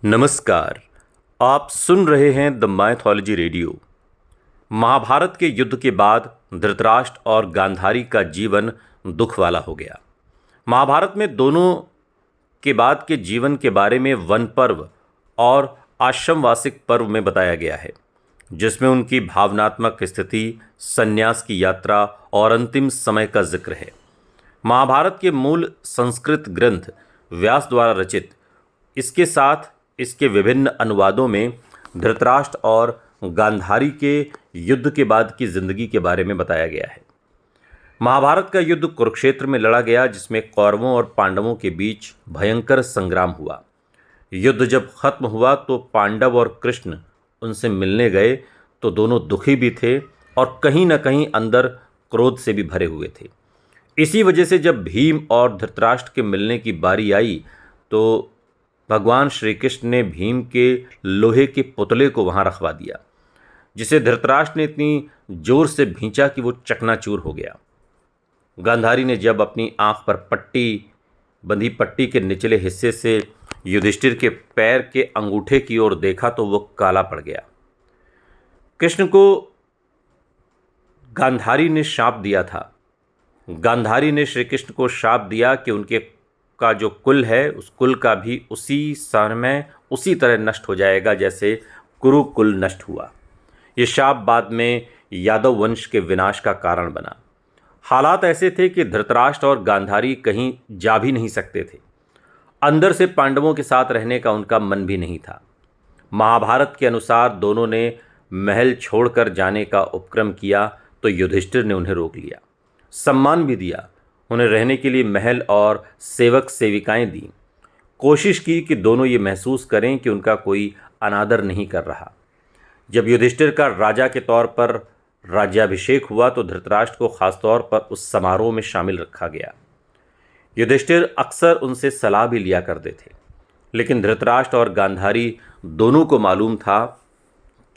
नमस्कार। आप सुन रहे हैं द माइथोलॉजी रेडियो। महाभारत के युद्ध के बाद धृतराष्ट्र और गांधारी का जीवन दुख वाला हो गया। महाभारत में दोनों के बाद के जीवन के बारे में वन पर्व और आश्रमवासिक पर्व में बताया गया है, जिसमें उनकी भावनात्मक स्थिति, संन्यास की यात्रा और अंतिम समय का जिक्र है। महाभारत के मूल संस्कृत ग्रंथ व्यास द्वारा रचित, इसके साथ इसके विभिन्न अनुवादों में धृतराष्ट्र और गांधारी के युद्ध के बाद की जिंदगी के बारे में बताया गया है। महाभारत का युद्ध कुरुक्षेत्र में लड़ा गया, जिसमें कौरवों और पांडवों के बीच भयंकर संग्राम हुआ। युद्ध जब खत्म हुआ तो पांडव और कृष्ण उनसे मिलने गए तो दोनों दुखी भी थे और कहीं न कहीं अंदर क्रोध से भी भरे हुए थे। इसी वजह से जब भीम और धृतराष्ट्र के मिलने की बारी आई तो भगवान श्री कृष्ण ने भीम के लोहे के पुतले को वहां रखवा दिया, जिसे धृतराष्ट्र ने इतनी जोर से भींचा कि वो चकनाचूर हो गया। गांधारी ने जब अपनी आंख पर बंधी पट्टी के निचले हिस्से से युधिष्ठिर के पैर के अंगूठे की ओर देखा तो वो काला पड़ गया। कृष्ण को गांधारी ने शाप दिया था। गांधारी ने श्री कृष्ण को शाप दिया कि उनके का जो कुल है उस कुल का भी उसी समय उसी तरह नष्ट हो जाएगा जैसे कुरुकुल नष्ट हुआ। ये शाप बाद में यादव वंश के विनाश का कारण बना। हालात ऐसे थे कि धृतराष्ट्र और गांधारी कहीं जा भी नहीं सकते थे। अंदर से पांडवों के साथ रहने का उनका मन भी नहीं था। महाभारत के अनुसार दोनों ने महल छोड़कर जाने का उपक्रम किया तो युधिष्ठिर ने उन्हें रोक लिया, सम्मान भी दिया, उन्हें रहने के लिए महल और सेवक सेविकाएं दी। कोशिश की कि दोनों ये महसूस करें कि उनका कोई अनादर नहीं कर रहा। जब युधिष्ठिर का राजा के तौर पर राज्याभिषेक हुआ तो धृतराष्ट्र को खासतौर पर उस समारोह में शामिल रखा गया। युधिष्ठिर अक्सर उनसे सलाह भी लिया करते थे, लेकिन धृतराष्ट्र और गांधारी दोनों को मालूम था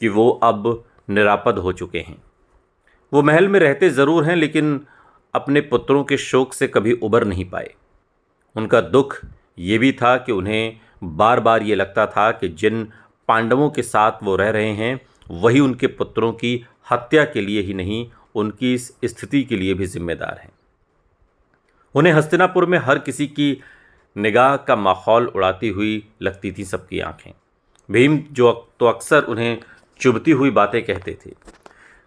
कि वो अब निरापद हो चुके हैं। वो महल में रहते ज़रूर हैं, लेकिन अपने पुत्रों के शोक से कभी उबर नहीं पाए। उनका दुख ये भी था कि उन्हें बार बार ये लगता था कि जिन पांडवों के साथ वो रह रहे हैं वही उनके पुत्रों की हत्या के लिए ही नहीं, उनकी इस स्थिति के लिए भी जिम्मेदार हैं। उन्हें हस्तिनापुर में हर किसी की निगाह का माहौल उड़ाती हुई लगती थी सबकी आंखें। भीम जो तो अक्सर उन्हें चुभती हुई बातें कहते थे।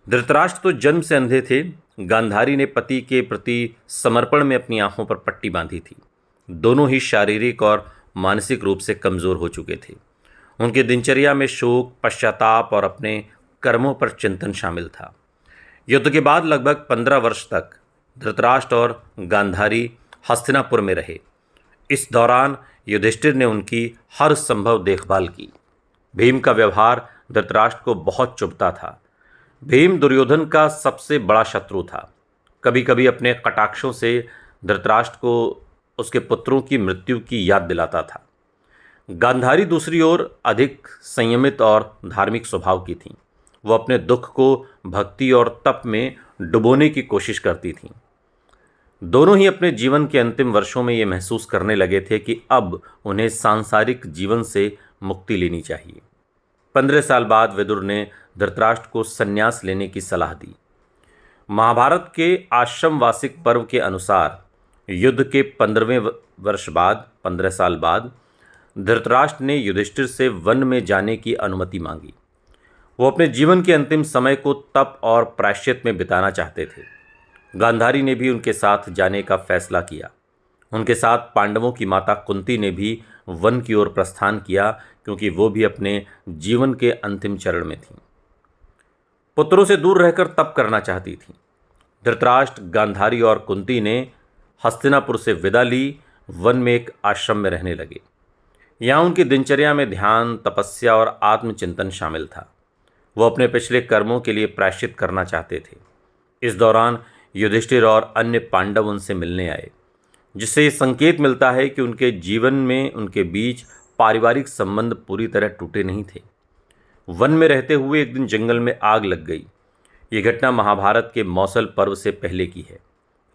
धृतराष्ट्र तो जन्म से अंधे थे। गांधारी ने पति के प्रति समर्पण में अपनी आंखों पर पट्टी बांधी थी। दोनों ही शारीरिक और मानसिक रूप से कमज़ोर हो चुके थे। उनकी दिनचर्या में शोक, पश्चाताप और अपने कर्मों पर चिंतन शामिल था। युद्ध के बाद लगभग 15 वर्ष तक धृतराष्ट्र और गांधारी हस्तिनापुर में रहे। इस दौरान युधिष्ठिर ने उनकी हर संभव देखभाल की। भीम का व्यवहार धृतराष्ट्र को बहुत चुभता था। भीम दुर्योधन का सबसे बड़ा शत्रु था। कभी कभी अपने कटाक्षों से धृतराष्ट्र को उसके पुत्रों की मृत्यु की याद दिलाता था। गांधारी दूसरी ओर अधिक संयमित और धार्मिक स्वभाव की थीं। वो अपने दुख को भक्ति और तप में डुबोने की कोशिश करती थीं। दोनों ही अपने जीवन के अंतिम वर्षों में ये महसूस करने लगे थे कि अब उन्हें सांसारिक जीवन से मुक्ति लेनी चाहिए। 15 साल बाद विदुर ने धृतराष्ट्र को संन्यास लेने की सलाह दी। महाभारत के आश्रमवासिक पर्व के अनुसार युद्ध के 15वें वर्ष बाद 15 साल बाद धृतराष्ट्र ने युधिष्ठिर से वन में जाने की अनुमति मांगी। वो अपने जीवन के अंतिम समय को तप और प्रायश्चित में बिताना चाहते थे। गांधारी ने भी उनके साथ जाने का फैसला किया। उनके साथ पांडवों की माता कुंती ने भी वन की ओर प्रस्थान किया, क्योंकि वो भी अपने जीवन के अंतिम चरण में थीं। पुत्रों से दूर रहकर तप करना चाहती थीं। धृतराष्ट्र, गांधारी और कुंती ने हस्तिनापुर से विदा ली, वन में एक आश्रम में रहने लगे। यहाँ उनकी दिनचर्या में ध्यान, तपस्या और आत्मचिंतन शामिल था। वो अपने पिछले कर्मों के लिए प्रायश्चित करना चाहते थे। इस दौरान युधिष्ठिर और अन्य पांडव उनसे मिलने आए, जिससे ये संकेत मिलता है कि उनके जीवन में उनके बीच पारिवारिक संबंध पूरी तरह टूटे नहीं थे। वन में रहते हुए एक दिन जंगल में आग लग गई। ये घटना महाभारत के मौसल पर्व से पहले की है।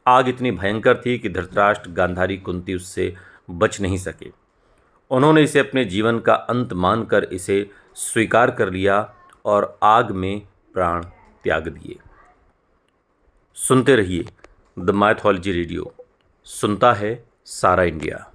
आग इतनी भयंकर थी कि धृतराष्ट्र, गांधारी, कुंती उससे बच नहीं सके। उन्होंने इसे अपने जीवन का अंत मानकर इसे स्वीकार कर लिया और आग में प्राण त्याग दिए। सुनते रहिए द माइथोलॉजी रेडियो, सुनता है सारा इंडिया।